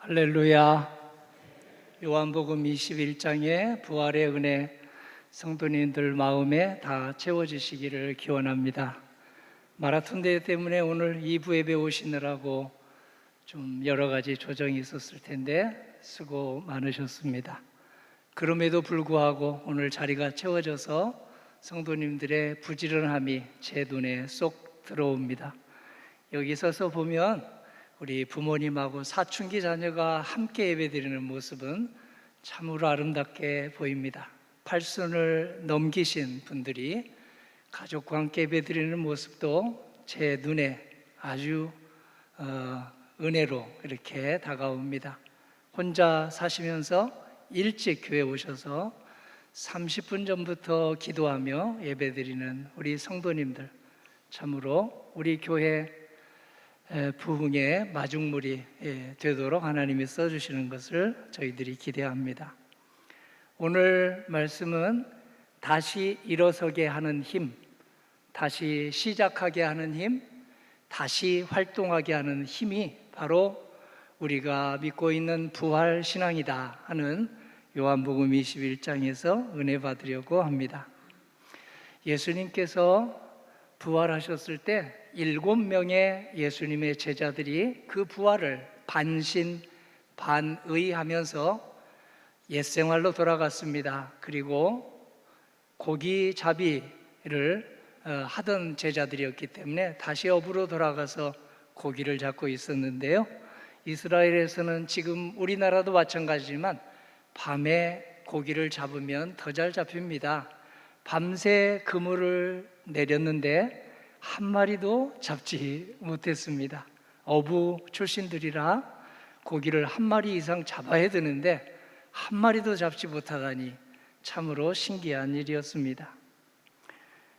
할렐루야. 요한복음 21장의 부활의 은혜 성도님들 마음에 다 채워지시기를 기원합니다. 마라톤 대회 때문에 오늘 2부 예배 오시느라고 좀 여러 가지 조정이 있었을 텐데 수고 많으셨습니다. 그럼에도 불구하고 오늘 자리가 채워져서 성도님들의 부지런함이 제 눈에 쏙 들어옵니다. 여기 서서 보면 우리 부모님하고 사춘기 자녀가 함께 예배드리는 모습은 참으로 아름답게 보입니다. 팔순을 넘기신 분들이 가족과 함께 예배드리는 모습도 제 눈에 아주 은혜로 이렇게 다가옵니다. 혼자 사시면서 일찍 교회 오셔서 30분 전부터 기도하며 예배드리는 우리 성도님들, 참으로 우리 교회 부흥의 마중물이 되도록 하나님이 써주시는 것을 저희들이 기대합니다. 오늘 말씀은 다시 일어서게 하는 힘, 다시 시작하게 하는 힘, 다시 활동하게 하는 힘이 바로 우리가 믿고 있는 부활 신앙이다 하는 요한복음 21장에서 은혜 받으려고 합니다. 예수님께서 부활하셨을 때 7명의 예수님의 제자들이 그 부활을 반신반의하면서 옛생활로 돌아갔습니다. 그리고 고기잡이를 하던 제자들이었기 때문에 다시 업으로 돌아가서 고기를 잡고 있었는데요. 이스라엘에서는 지금 우리나라도 마찬가지지만 밤에 고기를 잡으면 더 잘 잡힙니다. 밤새 그물을 내렸는데 한 마리도 잡지 못했습니다. 어부 출신들이라 고기를 한 마리 이상 잡아야 되는데 한 마리도 잡지 못하다니 참으로 신기한 일이었습니다.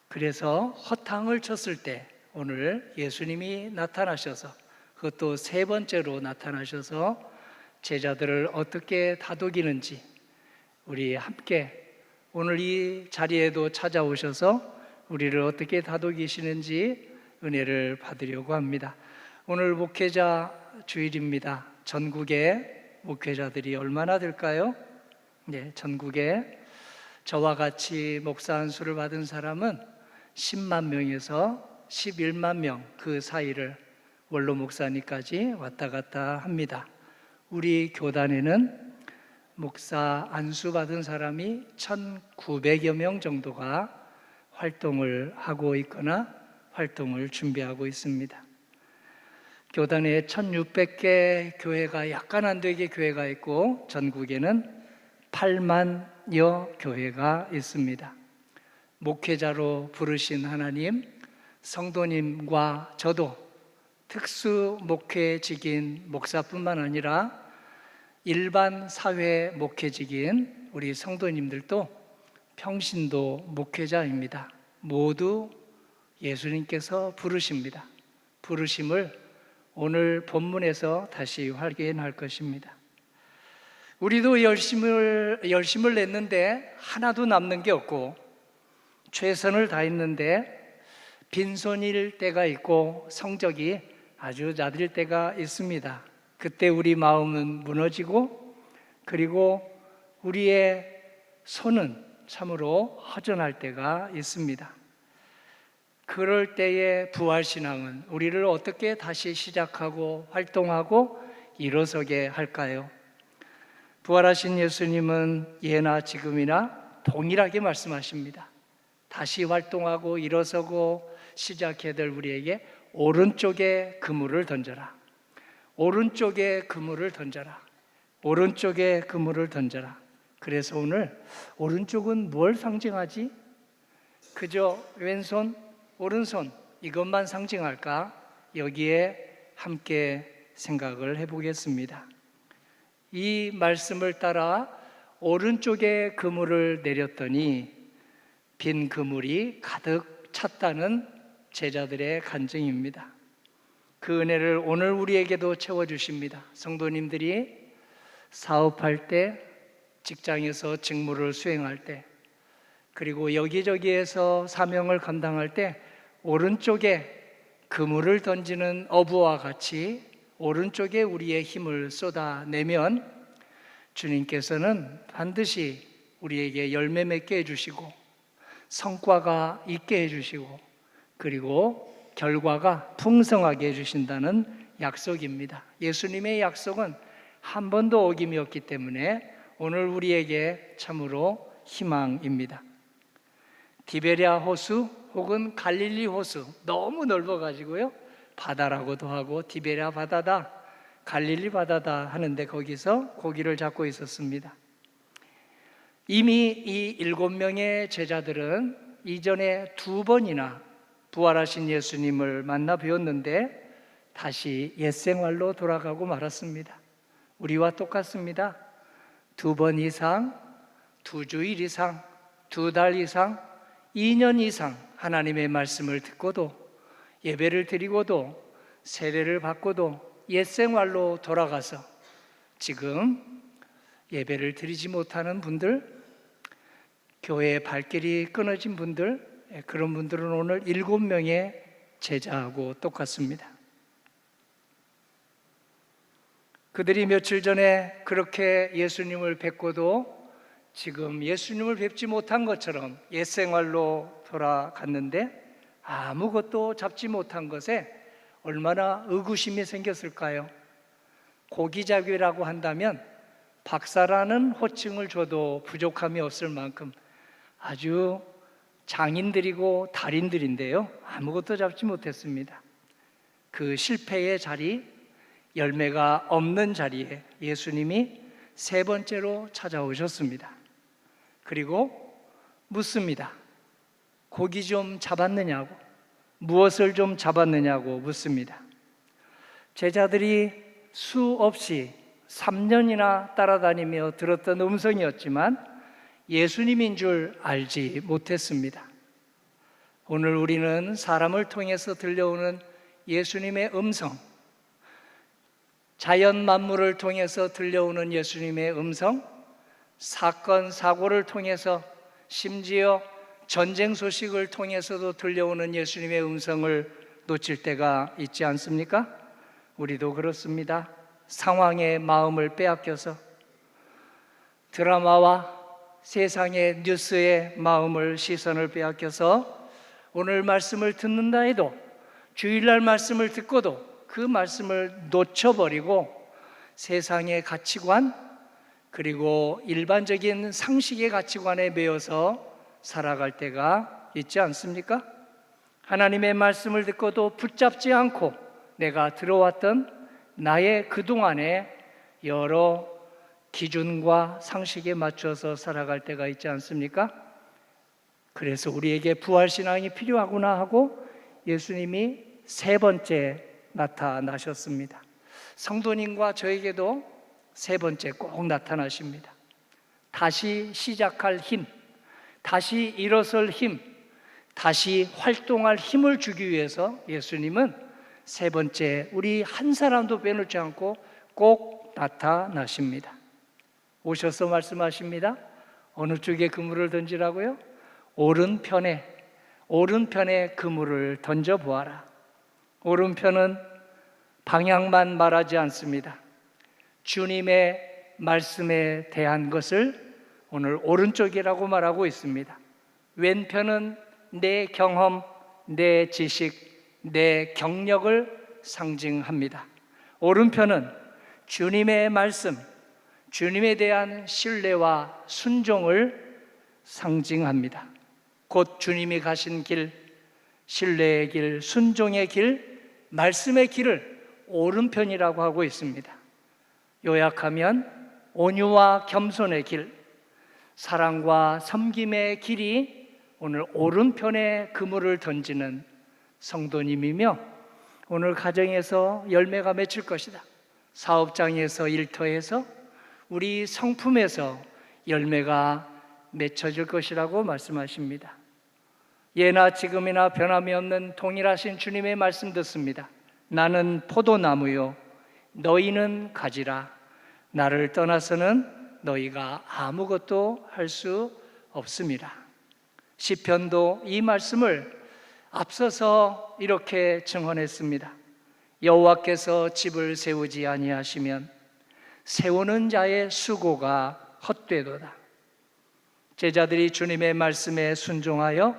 그래서 허탕을 쳤을 때 오늘 예수님이 나타나셔서, 그것도 세 번째로 나타나셔서 제자들을 어떻게 다독이는지 우리 함께 오늘 이 자리에도 찾아오셔서 우리를 어떻게 다독이시는지 은혜를 받으려고 합니다. 오늘 목회자 주일입니다. 전국의 목회자들이 얼마나 될까요? 네, 전국에 저와 같이 목사 안수를 받은 사람은 10만 명에서 11만 명 그 사이를 원로 목사님까지 왔다 갔다 합니다. 우리 교단에는 목사 안수 받은 사람이 1,900여 명 정도가 활동을 하고 있거나 활동을 준비하고 있습니다. 교단에 1,600개 교회가 약간 안 되게 교회가 있고 전국에는 8만여 교회가 있습니다. 목회자로 부르신 하나님, 성도님과 저도 특수 목회직인 목사뿐만 아니라 일반 사회 목회직인 우리 성도님들도 평신도 목회자입니다. 모두 예수님께서 부르십니다. 부르심을 오늘 본문에서 다시 확인할 것입니다. 우리도 열심을 냈는데 하나도 남는 게 없고 최선을 다했는데 빈손일 때가 있고 성적이 아주 낮을 때가 있습니다. 그때 우리 마음은 무너지고 그리고 우리의 손은 참으로 허전할 때가 있습니다. 그럴 때의 부활신앙은 우리를 어떻게 다시 시작하고 활동하고 일어서게 할까요? 부활하신 예수님은 예나 지금이나 동일하게 말씀하십니다. 다시 활동하고 일어서고 시작해야 될 우리에게 오른쪽에 그물을 던져라. 오른쪽에 그물을 던져라. 오른쪽에 그물을 던져라. 그래서 오늘 오른쪽은 뭘 상징하지? 그저 왼손, 오른손 이것만 상징할까? 여기에 함께 생각을 해보겠습니다. 이 말씀을 따라 오른쪽에 그물을 내렸더니 빈 그물이 가득 찼다는 제자들의 간증입니다. 그 은혜를 오늘 우리에게도 채워주십니다. 성도님들이 사업할 때, 직장에서 직무를 수행할 때, 그리고 여기저기에서 사명을 감당할 때 오른쪽에 그물을 던지는 어부와 같이 오른쪽에 우리의 힘을 쏟아내면 주님께서는 반드시 우리에게 열매 맺게 해주시고 성과가 있게 해주시고 그리고 결과가 풍성하게 해주신다는 약속입니다. 예수님의 약속은 한 번도 어김이 없기 때문에 오늘 우리에게 참으로 희망입니다. 디베랴 호수 혹은 갈릴리 호수, 너무 넓어가지고요 바다라고도 하고 디베랴 바다다, 갈릴리 바다다 하는데 거기서 고기를 잡고 있었습니다. 이미 이 7명의 제자들은 이전에 2번이나 부활하신 예수님을 만나 뵈었는데 다시 옛생활로 돌아가고 말았습니다. 우리와 똑같습니다. 2번 이상, 2주일 이상, 2달 이상, 2년 이상 하나님의 말씀을 듣고도 예배를 드리고도 세례를 받고도 옛생활로 돌아가서 지금 예배를 드리지 못하는 분들, 교회의 발길이 끊어진 분들, 그런 분들은 오늘 7명의 제자하고 똑같습니다. 그들이 며칠 전에 그렇게 예수님을 뵙고도 지금 예수님을 뵙지 못한 것처럼 옛생활로 돌아갔는데 아무것도 잡지 못한 것에 얼마나 의구심이 생겼을까요? 고기잡이라고 한다면 박사라는 호칭을 줘도 부족함이 없을 만큼 아주 장인들이고 달인들인데요, 아무것도 잡지 못했습니다. 그 실패의 자리, 열매가 없는 자리에 예수님이 3번째로 찾아오셨습니다. 그리고 묻습니다. 고기 좀 잡았느냐고, 무엇을 좀 잡았느냐고 묻습니다. 제자들이 수없이 3년이나 따라다니며 들었던 음성이었지만 예수님인 줄 알지 못했습니다. 오늘 우리는 사람을 통해서 들려오는 예수님의 음성, 자연 만물을 통해서 들려오는 예수님의 음성, 사건, 사고를 통해서 심지어 전쟁 소식을 통해서도 들려오는 예수님의 음성을 놓칠 때가 있지 않습니까? 우리도 그렇습니다. 상황의 마음을 빼앗겨서 드라마와 세상의 뉴스의 마음을, 시선을 빼앗겨서 오늘 말씀을 듣는다 해도 주일날 말씀을 듣고도 그 말씀을 놓쳐버리고 세상의 가치관 그리고 일반적인 상식의 가치관에 매여서 살아갈 때가 있지 않습니까? 하나님의 말씀을 듣고도 붙잡지 않고 내가 들어왔던 나의 그동안의 여러 기준과 상식에 맞춰서 살아갈 때가 있지 않습니까? 그래서 우리에게 부활신앙이 필요하구나 하고 예수님이 3번째 나타나셨습니다. 성도님과 저에게도 3번째 꼭 나타나십니다. 다시 시작할 힘, 다시 일어설 힘, 다시 활동할 힘을 주기 위해서 예수님은 3번째 우리 한 사람도 빼놓지 않고 꼭 나타나십니다. 오셔서 말씀하십니다. 어느 쪽에 그물을 던지라고요? 오른편에 그물을 던져보아라. 오른편은 방향만 말하지 않습니다. 주님의 말씀에 대한 것을 오늘 오른쪽이라고 말하고 있습니다. 왼편은 내 경험, 내 지식, 내 경력을 상징합니다. 오른편은 주님의 말씀, 주님에 대한 신뢰와 순종을 상징합니다. 곧 주님이 가신 길, 신뢰의 길, 순종의 길, 말씀의 길을 오른편이라고 하고 있습니다. 요약하면 온유와 겸손의 길, 사랑과 섬김의 길이 오늘 오른편에 그물을 던지는 성도님이며 오늘 가정에서 열매가 맺힐 것이다. 사업장에서, 일터에서, 우리 성품에서 열매가 맺혀질 것이라고 말씀하십니다. 예나 지금이나 변함이 없는 동일하신 주님의 말씀 듣습니다. 나는 포도나무요 너희는 가지라. 나를 떠나서는 너희가 아무것도 할 수 없습니다. 시편도 이 말씀을 앞서서 이렇게 증언했습니다. 여호와께서 집을 세우지 아니하시면 세우는 자의 수고가 헛되도다. 제자들이 주님의 말씀에 순종하여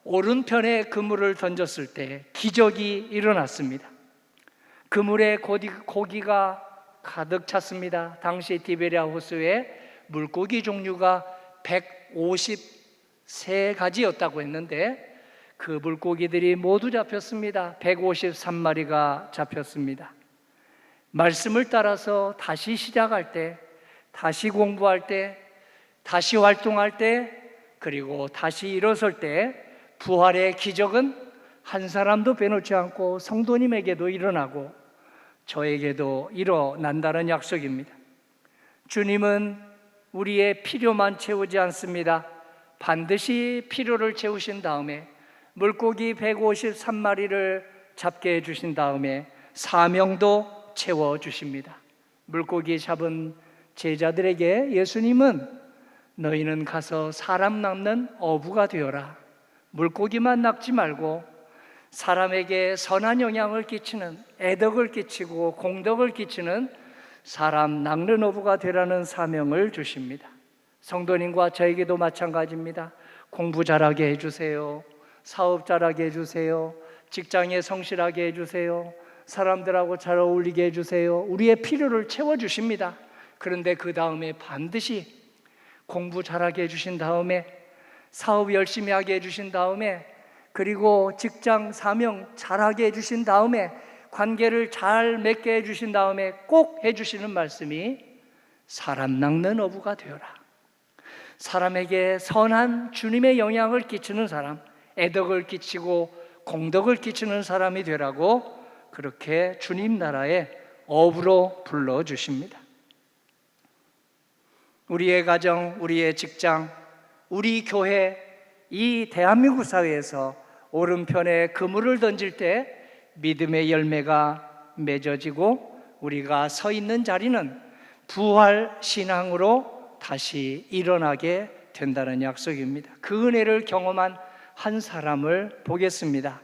오른편에 그물을 던졌을 때 기적이 일어났습니다. 그물에 고기가 가득 찼습니다. 당시 디베랴 호수에 물고기 종류가 153가지였다고 했는데 그 물고기들이 모두 잡혔습니다. 153마리가 잡혔습니다. 말씀을 따라서 다시 시작할 때, 다시 공부할 때, 다시 활동할 때, 그리고 다시 일어설 때 부활의 기적은 한 사람도 빼놓지 않고 성도님에게도 일어나고 저에게도 일어난다는 약속입니다. 주님은 우리의 필요만 채우지 않습니다. 반드시 필요를 채우신 다음에 물고기 153마리를 잡게 해주신 다음에 사명도 채워주십니다. 물고기 잡은 제자들에게 예수님은 너희는 가서 사람 낚는 어부가 되어라. 물고기만 낚지 말고 사람에게 선한 영향을 끼치는, 애덕을 끼치고 공덕을 끼치는 사람 낚는 어부가 되라는 사명을 주십니다. 성도님과 저에게도 마찬가지입니다. 공부 잘하게 해주세요. 사업 잘하게 해주세요. 직장에 성실하게 해주세요. 사람들하고 잘 어울리게 해주세요. 우리의 필요를 채워주십니다. 그런데 그 다음에 반드시 공부 잘하게 해주신 다음에, 사업 열심히 하게 해주신 다음에, 그리고 직장 사명 잘하게 해주신 다음에, 관계를 잘 맺게 해주신 다음에 꼭 해주시는 말씀이 사람 낚는 어부가 되어라. 사람에게 선한 주님의 영향을 끼치는 사람, 애덕을 끼치고 공덕을 끼치는 사람이 되라고 그렇게 주님 나라의 어부로 불러주십니다. 우리의 가정, 우리의 직장, 우리 교회, 이 대한민국 사회에서 오른편에 그물을 던질 때 믿음의 열매가 맺어지고 우리가 서 있는 자리는 부활 신앙으로 다시 일어나게 된다는 약속입니다. 그 은혜를 경험한 한 사람을 보겠습니다.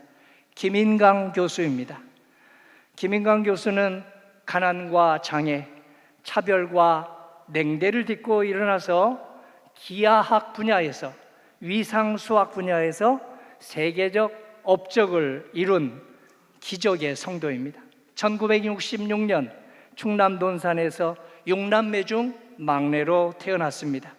김인강 교수입니다. 김인강 교수는 가난과 장애, 차별과 냉대를 딛고 일어나서 기하학 분야에서, 위상수학 분야에서 세계적 업적을 이룬 기적의 성도입니다. 1966년 충남 논산에서 6남매 중 막내로 태어났습니다.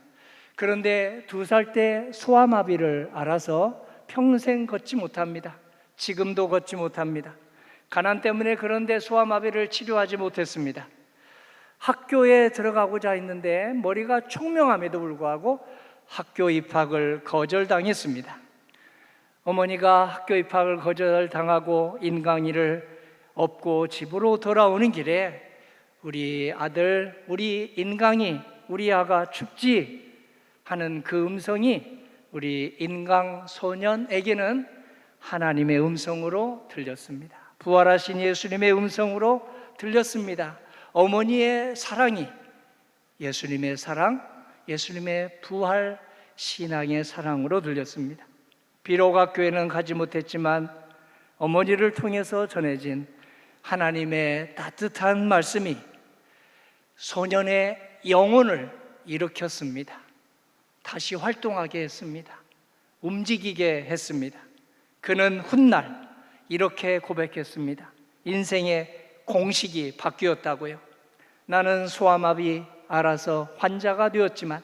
그런데 2살 때 소아마비를 앓아서 평생 걷지 못합니다. 지금도 걷지 못합니다. 가난 때문에 그런데 소아마비를 치료하지 못했습니다. 학교에 들어가고자 했는데 머리가 총명함에도 불구하고 학교 입학을 거절당했습니다. 어머니가 학교 입학을 거절당하고 인강이를 업고 집으로 돌아오는 길에 우리 아들, 우리 인강이, 우리 아가 춥지 하는 그 음성이 우리 인강 소년에게는 하나님의 음성으로 들렸습니다. 부활하신 예수님의 음성으로 들렸습니다. 어머니의 사랑이 예수님의 사랑, 예수님의 부활 신앙의 사랑으로 들렸습니다. 비록 학교에는 가지 못했지만 어머니를 통해서 전해진 하나님의 따뜻한 말씀이 소년의 영혼을 일으켰습니다. 다시 활동하게 했습니다. 움직이게 했습니다. 그는 훗날 이렇게 고백했습니다. 인생의 공식이 바뀌었다고요. 나는 소아마비 알아서 환자가 되었지만,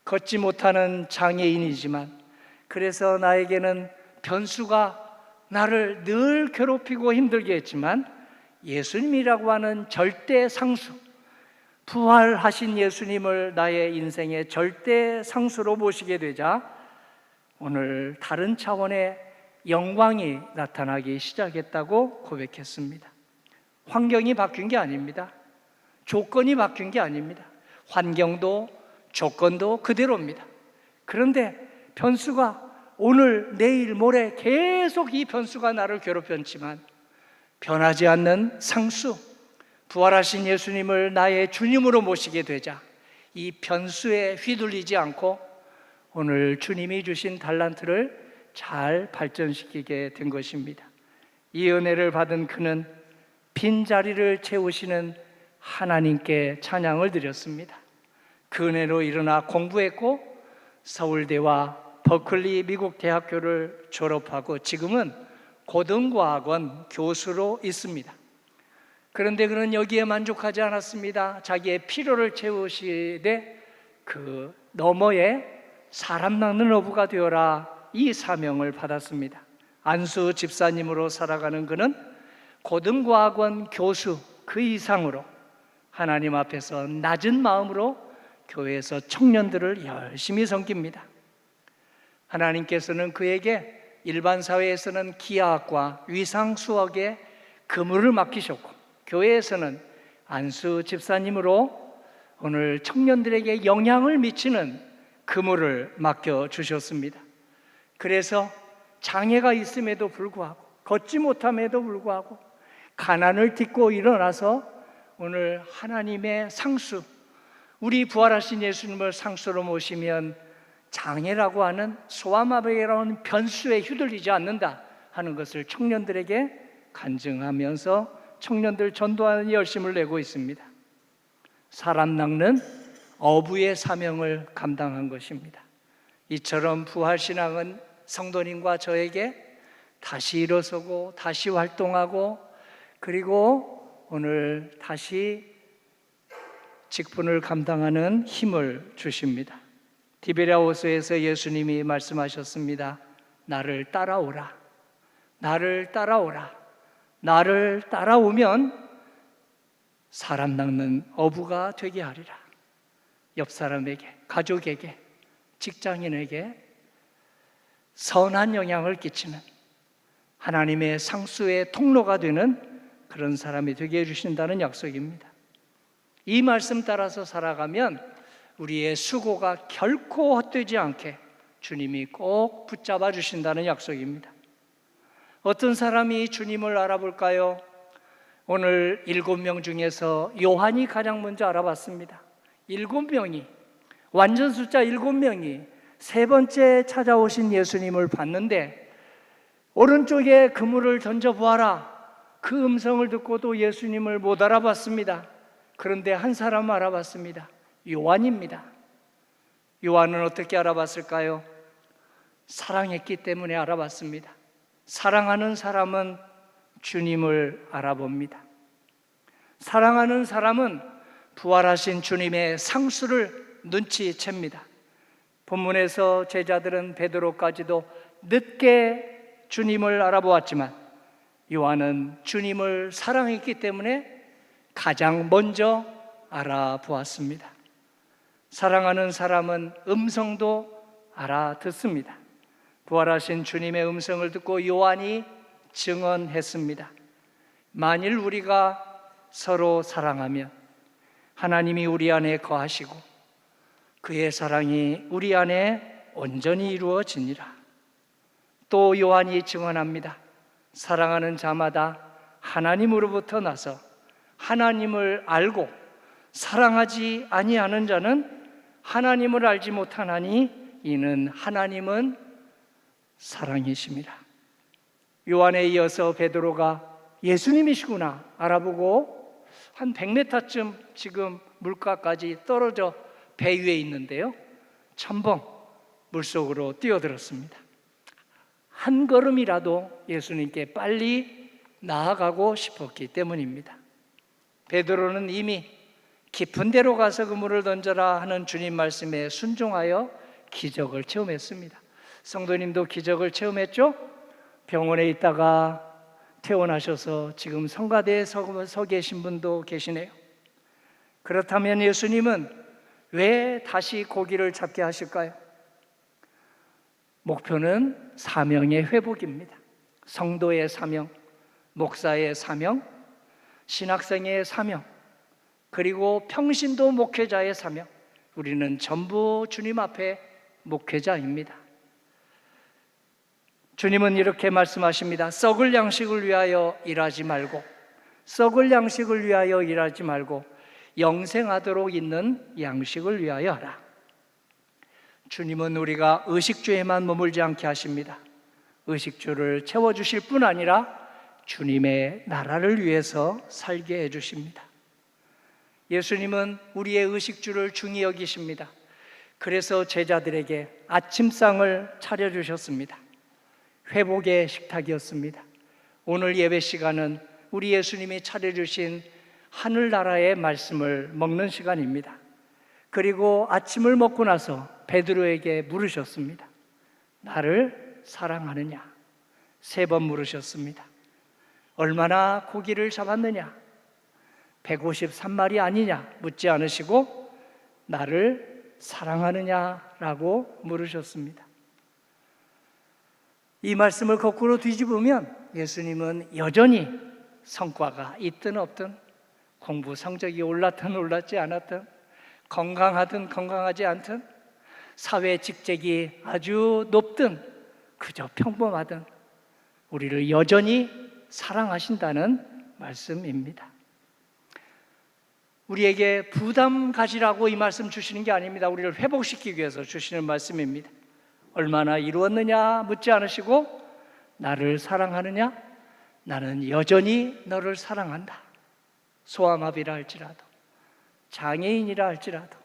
걷지 못하는 장애인이지만, 그래서 나에게는 변수가 나를 늘 괴롭히고 힘들게 했지만 예수님이라고 하는 절대 상수, 부활하신 예수님을 나의 인생의 절대 상수로 모시게 되자 오늘 다른 차원의 영광이 나타나기 시작했다고 고백했습니다. 환경이 바뀐 게 아닙니다. 조건이 바뀐 게 아닙니다. 환경도 조건도 그대로입니다. 그런데 변수가 오늘, 내일, 모레 계속 이 변수가 나를 괴롭혔지만 변하지 않는 상수, 부활하신 예수님을 나의 주님으로 모시게 되자 이 변수에 휘둘리지 않고 오늘 주님이 주신 달란트를 잘 발전시키게 된 것입니다. 이 은혜를 받은 그는 빈자리를 채우시는 하나님께 찬양을 드렸습니다. 그 은혜로 일어나 공부했고 서울대와 버클리 미국 대학교를 졸업하고 지금은 고등과학원 교수로 있습니다. 그런데 그는 여기에 만족하지 않았습니다. 자기의 필요를 채우시되 그 너머에 사람 낚는 어부가 되어라, 이 사명을 받았습니다. 안수 집사님으로 살아가는 그는 고등과학원 교수 그 이상으로 하나님 앞에서 낮은 마음으로 교회에서 청년들을 열심히 섬깁니다. 하나님께서는 그에게 일반 사회에서는 기하학과 위상수학의 그물을 맡기셨고 교회에서는 안수 집사님으로 오늘 청년들에게 영향을 미치는 그물을 맡겨주셨습니다. 그래서 장애가 있음에도 불구하고 걷지 못함에도 불구하고 가난을 딛고 일어나서 오늘 하나님의 상수, 우리 부활하신 예수님을 상수로 모시면 장애라고 하는 소아마비라고 하는 변수에 휘둘리지 않는다 하는 것을 청년들에게 간증하면서 청년들 전도하는 열심을 내고 있습니다. 사람 낚는 어부의 사명을 감당한 것입니다. 이처럼 부활신앙은 성도님과 저에게 다시 일어서고 다시 활동하고 그리고 오늘 다시 직분을 감당하는 힘을 주십니다. 디베랴호서에서 예수님이 말씀하셨습니다. 나를 따라오라. 나를 따라오라. 나를 따라오면 사람 낚는 어부가 되게 하리라. 옆 사람에게, 가족에게, 직장인에게 선한 영향을 끼치는 하나님의 상수의 통로가 되는 그런 사람이 되게 해주신다는 약속입니다. 이 말씀 따라서 살아가면 우리의 수고가 결코 헛되지 않게 주님이 꼭 붙잡아 주신다는 약속입니다. 어떤 사람이 주님을 알아볼까요? 오늘 7명 중에서 요한이 가장 먼저 알아봤습니다. 7명이, 완전 숫자 7명이 세 번째 찾아오신 예수님을 봤는데 오른쪽에 그물을 던져보아라. 그 음성을 듣고도 예수님을 못 알아봤습니다. 그런데 한 사람 알아봤습니다. 요한입니다. 요한은 어떻게 알아봤을까요? 사랑했기 때문에 알아봤습니다. 사랑하는 사람은 주님을 알아봅니다. 사랑하는 사람은 부활하신 주님의 상수를 눈치챕니다. 본문에서 제자들은 베드로까지도 늦게 주님을 알아보았지만 요한은 주님을 사랑했기 때문에 가장 먼저 알아보았습니다. 사랑하는 사람은 음성도 알아듣습니다. 부활하신 주님의 음성을 듣고 요한이 증언했습니다. 만일 우리가 서로 사랑하면 하나님이 우리 안에 거하시고 그의 사랑이 우리 안에 온전히 이루어지니라. 또 요한이 증언합니다. 사랑하는 자마다 하나님으로부터 나서 하나님을 알고 사랑하지 아니하는 자는 하나님을 알지 못하나니 이는 하나님은 사랑이심이라. 요한에 이어서 베드로가 예수님이시구나 알아보고 한 100m쯤 지금 물가까지 떨어져 배 위에 있는데요, 첨벙 물속으로 뛰어들었습니다. 한 걸음이라도 예수님께 빨리 나아가고 싶었기 때문입니다. 베드로는 이미 깊은 데로 가서 그물을 던져라 하는 주님 말씀에 순종하여 기적을 체험했습니다. 성도님도 기적을 체험했죠? 병원에 있다가 퇴원하셔서 지금 성가대에 서 계신 분도 계시네요. 그렇다면 예수님은 왜 다시 고기를 잡게 하실까요? 목표는 사명의 회복입니다. 성도의 사명, 목사의 사명, 신학생의 사명, 그리고 평신도 목회자의 사명. 우리는 전부 주님 앞에 목회자입니다. 주님은 이렇게 말씀하십니다. 썩을 양식을 위하여 일하지 말고, 썩을 양식을 위하여 일하지 말고 영생하도록 있는 양식을 위하여 하라. 주님은 우리가 의식주에만 머물지 않게 하십니다. 의식주를 채워주실 뿐 아니라 주님의 나라를 위해서 살게 해주십니다. 예수님은 우리의 의식주를 중히 여기십니다. 그래서 제자들에게 아침상을 차려주셨습니다. 회복의 식탁이었습니다. 오늘 예배 시간은 우리 예수님이 차려주신 하늘나라의 말씀을 먹는 시간입니다. 그리고 아침을 먹고 나서 베드로에게 물으셨습니다. 나를 사랑하느냐? 3번 물으셨습니다. 얼마나 고기를 잡았느냐? 153마리 아니냐? 묻지 않으시고 나를 사랑하느냐라고 물으셨습니다. 이 말씀을 거꾸로 뒤집으면 예수님은 여전히 성과가 있든 없든, 공부 성적이 올랐든 올랐지 않았든, 건강하든 건강하지 않든, 사회 직책이 아주 높든 그저 평범하든 우리를 여전히 사랑하신다는 말씀입니다. 우리에게 부담 가지라고 이 말씀 주시는 게 아닙니다. 우리를 회복시키기 위해서 주시는 말씀입니다. 얼마나 이루었느냐 묻지 않으시고 나를 사랑하느냐? 나는 여전히 너를 사랑한다. 소아마비라 할지라도, 장애인이라 할지라도,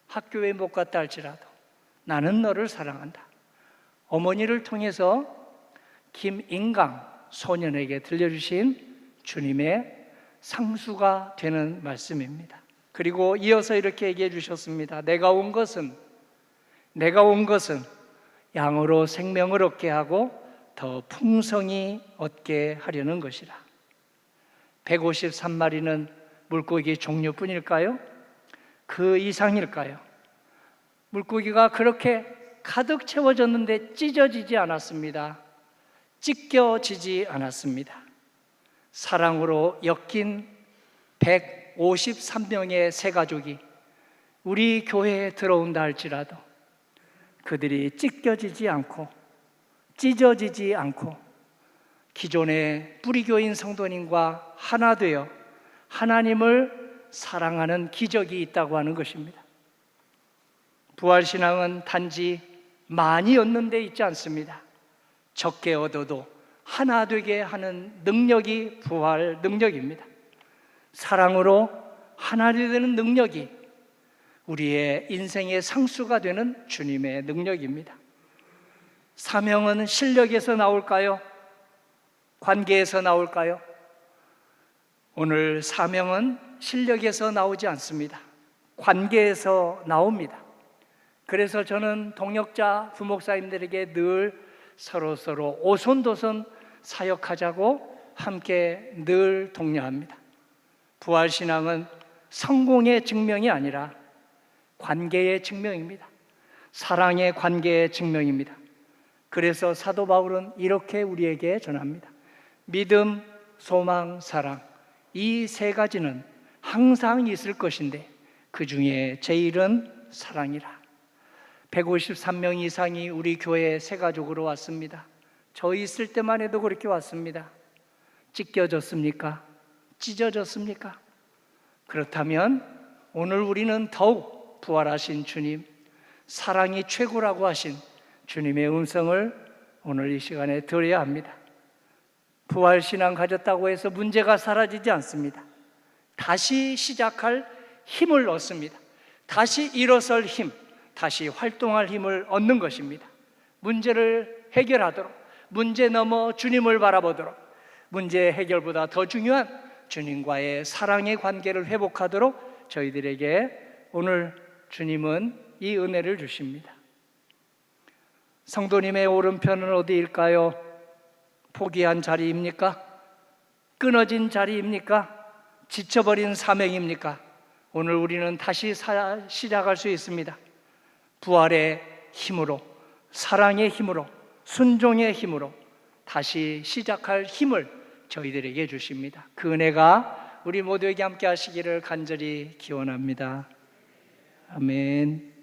학교에 못 갔다 할지라도 나는 너를 사랑한다. 어머니를 통해서 김인강 소년에게 들려주신 주님의 상수가 되는 말씀입니다. 그리고 이어서 이렇게 얘기해 주셨습니다. 내가 온 것은 양으로 생명을 얻게 하고 더 풍성히 얻게 하려는 것이라. 153마리는 물고기 종류뿐일까요? 그 이상일까요? 물고기가 그렇게 가득 채워졌는데 찢어지지 않았습니다. 찢겨지지 않았습니다. 사랑으로 엮인 153명의 새 가족이 우리 교회에 들어온다 할지라도 그들이 찢겨지지 않고 찢어지지 않고 기존의 뿌리교인 성도님과 하나 되어 하나님을 사랑하는 기적이 있다고 하는 것입니다. 부활신앙은 단지 많이 얻는 데 있지 않습니다. 적게 얻어도 하나 되게 하는 능력이 부활 능력입니다. 사랑으로 하나 되는 능력이 우리의 인생의 상수가 되는 주님의 능력입니다. 사명은 실력에서 나올까요? 관계에서 나올까요? 오늘 사명은 실력에서 나오지 않습니다. 관계에서 나옵니다. 그래서 저는 동역자 부목사님들에게 늘 서로 오손도손 사역하자고 함께 늘 독려합니다. 부활신앙은 성공의 증명이 아니라 관계의 증명입니다. 사랑의 관계의 증명입니다. 그래서 사도 바울은 이렇게 우리에게 전합니다. 믿음, 소망, 사랑, 이 3가지는 항상 있을 것인데 그 중에 제일은 사랑이라. 153명 이상이 우리 교회 새 가족으로 왔습니다. 저 있을 때만 해도 그렇게 왔습니다. 찢겨졌습니까? 찢어졌습니까? 그렇다면 오늘 우리는 더욱 부활하신 주님, 사랑이 최고라고 하신 주님의 음성을 오늘 이 시간에 들어야 합니다. 부활신앙 가졌다고 해서 문제가 사라지지 않습니다. 다시 시작할 힘을 얻습니다. 다시 일어설 힘, 다시 활동할 힘을 얻는 것입니다. 문제를 해결하도록, 문제 넘어 주님을 바라보도록, 문제 해결보다 더 중요한 주님과의 사랑의 관계를 회복하도록 저희들에게 오늘 주님은 이 은혜를 주십니다. 성도님의 오른편은 어디일까요? 포기한 자리입니까? 끊어진 자리입니까? 지쳐버린 사명입니까? 오늘 우리는 다시 시작할 수 있습니다. 부활의 힘으로, 사랑의 힘으로, 순종의 힘으로 다시 시작할 힘을 저희들에게 주십니다. 그 은혜가 우리 모두에게 함께 하시기를 간절히 기원합니다. 아멘.